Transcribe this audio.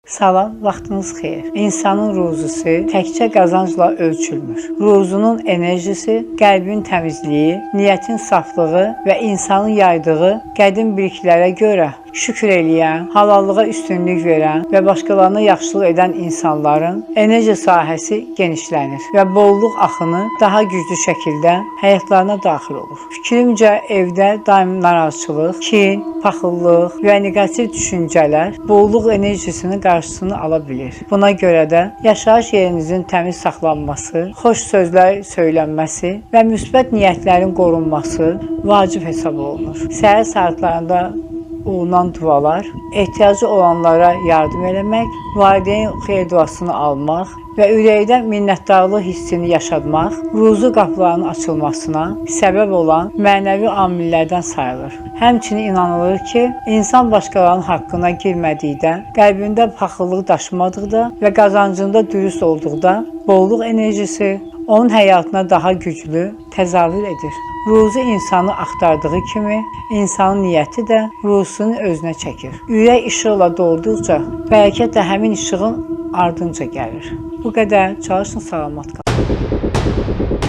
Salam, vaxtınız xeyir. İnsanın ruzusu təkcə qazancla ölçülmür. Ruzunun enerjisi, qəlbin təmizliyi, niyyətin saflığı və insanın yaydığı qədim biliklərə görə şükür eləyən, halallığa üstünlük verən və başqalarına yaxşılıq edən insanların enerji sahəsi genişlənir və bolluq axını daha güclü şəkildə həyatlarına daxil olur. Fikrimcə, evdə daim narazıçılıq, kin, paxıllıq və neqativ düşüncələr bolluq enerjisinin qarşısını ala bilir. Buna görə də yaşayış yerinizin təmiz saxlanması, xoş sözlər söylənməsi və müsbət niyyətlərin qorunması vacib hesab olunur. Səhər saatlarında olunan dualar, ehtiyacı olanlara yardım eləmək, valideyn xeyir duasını almaq və ürəkdən minnətdarlıq hissini yaşatmaq ruzu qapılarının açılmasına səbəb olan mənəvi amillərdən sayılır. Həmçinin inanılır ki, insan başqalarının haqqına girmədikdə, qəlbində paxıllıq daşımadıqda və qazancında dürüst olduqda bolluq enerjisi onun həyatına daha güclü təzahür edir. Ruzu insanı axtardığı kimi, insanın niyyəti də ruzunu özünə çəkir. Ürək işıqla dolduqca, bərəkət də həmin işığın ardınca gəlir. Bu qədər, çalışın, salamat qalın.